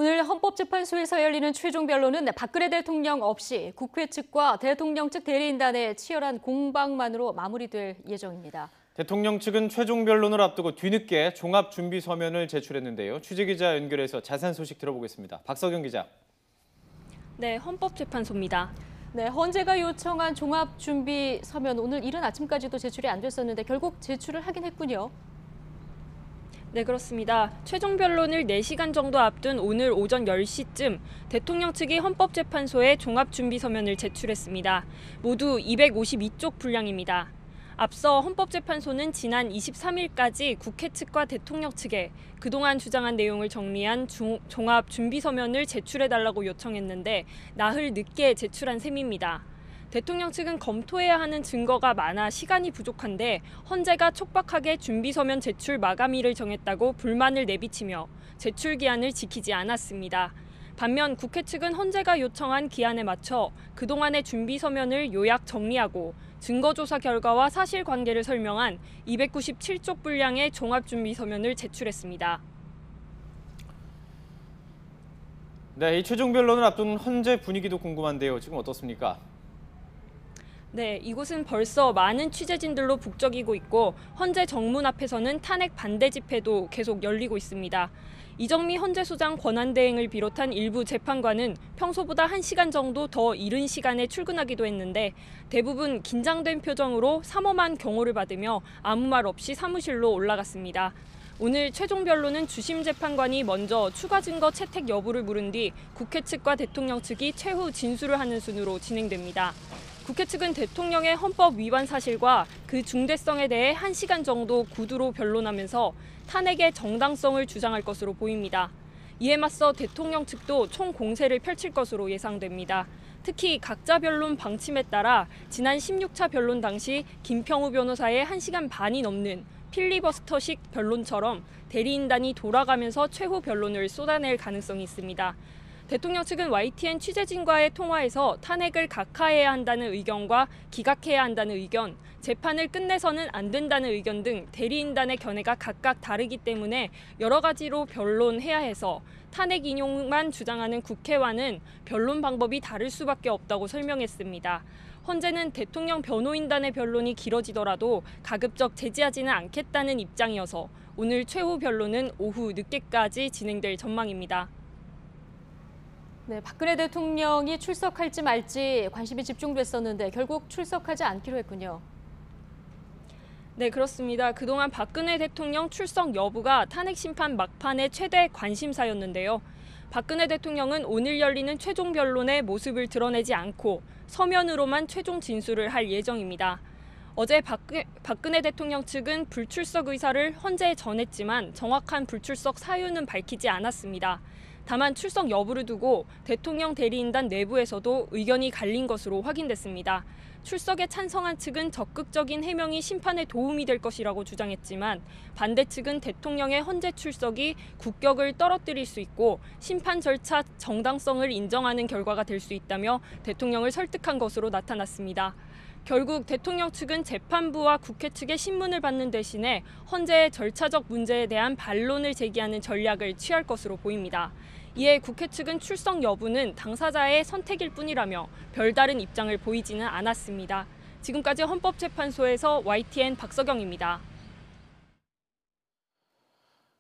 오늘 헌법재판소에서 열리는 최종 변론은 박근혜 대통령 없이 국회 측과 대통령 측 대리인단의 치열한 공방만으로 마무리될 예정입니다. 대통령 측은 최종 변론을 앞두고 뒤늦게 종합준비 서면을 제출했는데요. 취재기자 연결해서 자세한 소식 들어보겠습니다. 박석영 기자. 네, 헌법재판소입니다. 네, 헌재가 요청한 종합준비 서면 오늘 이른 아침까지도 제출이 안 됐었는데 결국 제출을 하긴 했군요. 네, 그렇습니다. 최종 변론을 4시간 정도 앞둔 오늘 오전 10시쯤 대통령 측이 헌법재판소에 종합준비서면을 제출했습니다. 모두 252쪽 분량입니다. 앞서 헌법재판소는 지난 23일까지 국회 측과 대통령 측에 그동안 주장한 내용을 정리한 종합준비서면을 제출해달라고 요청했는데 나흘 늦게 제출한 셈입니다. 대통령 측은 검토해야 하는 증거가 많아 시간이 부족한데 헌재가 촉박하게 준비서면 제출 마감일을 정했다고 불만을 내비치며 제출 기한을 지키지 않았습니다. 반면 국회 측은 헌재가 요청한 기한에 맞춰 그동안의 준비서면을 요약 정리하고 증거조사 결과와 사실관계를 설명한 297쪽 분량의 종합준비서면을 제출했습니다. 네, 이 최종 변론을 앞둔 헌재 분위기도 궁금한데요. 지금 어떻습니까? 네, 이곳은 벌써 많은 취재진들로 북적이고 있고 헌재 정문 앞에서는 탄핵 반대 집회도 계속 열리고 있습니다. 이정미 헌재소장 권한대행을 비롯한 일부 재판관은 평소보다 1시간 정도 더 이른 시간에 출근하기도 했는데 대부분 긴장된 표정으로 삼엄한 경호를 받으며 아무 말 없이 사무실로 올라갔습니다. 오늘 최종 변론은 주심 재판관이 먼저 추가 증거 채택 여부를 물은 뒤 국회 측과 대통령 측이 최후 진술을 하는 순으로 진행됩니다. 국회 측은 대통령의 헌법 위반 사실과 그 중대성에 대해 1시간 정도 구두로 변론하면서 탄핵의 정당성을 주장할 것으로 보입니다. 이에 맞서 대통령 측도 총공세를 펼칠 것으로 예상됩니다. 특히 각자 변론 방침에 따라 지난 16차 변론 당시 김평우 변호사의 1시간 반이 넘는 필리버스터식 변론처럼 대리인단이 돌아가면서 최후 변론을 쏟아낼 가능성이 있습니다. 대통령 측은 YTN 취재진과의 통화에서 탄핵을 각하해야 한다는 의견과 기각해야 한다는 의견, 재판을 끝내서는 안 된다는 의견 등 대리인단의 견해가 각각 다르기 때문에 여러 가지로 변론해야 해서 탄핵 인용만 주장하는 국회와는 변론 방법이 다를 수밖에 없다고 설명했습니다. 헌재는 대통령 변호인단의 변론이 길어지더라도 가급적 제지하지는 않겠다는 입장이어서 오늘 최후 변론은 오후 늦게까지 진행될 전망입니다. 네, 박근혜 대통령이 출석할지 말지 관심이 집중됐었는데 결국 출석하지 않기로 했군요. 네, 그렇습니다. 그동안 박근혜 대통령 출석 여부가 탄핵 심판 막판의 최대 관심사였는데요. 박근혜 대통령은 오늘 열리는 최종 변론의 모습을 드러내지 않고 서면으로만 최종 진술을 할 예정입니다. 어제 박근혜 대통령 측은 불출석 의사를 헌재에 전했지만 정확한 불출석 사유는 밝히지 않았습니다. 다만 출석 여부를 두고 대통령 대리인단 내부에서도 의견이 갈린 것으로 확인됐습니다. 출석에 찬성한 측은 적극적인 해명이 심판에 도움이 될 것이라고 주장했지만 반대 측은 대통령의 헌재 출석이 국격을 떨어뜨릴 수 있고 심판 절차 정당성을 인정하는 결과가 될 수 있다며 대통령을 설득한 것으로 나타났습니다. 결국 대통령 측은 재판부와 국회 측의 신문을 받는 대신에 헌재의 절차적 문제에 대한 반론을 제기하는 전략을 취할 것으로 보입니다. 이에 국회 측은 출석 여부는 당사자의 선택일 뿐이라며 별다른 입장을 보이지는 않았습니다. 지금까지 헌법재판소에서 YTN 박석영입니다.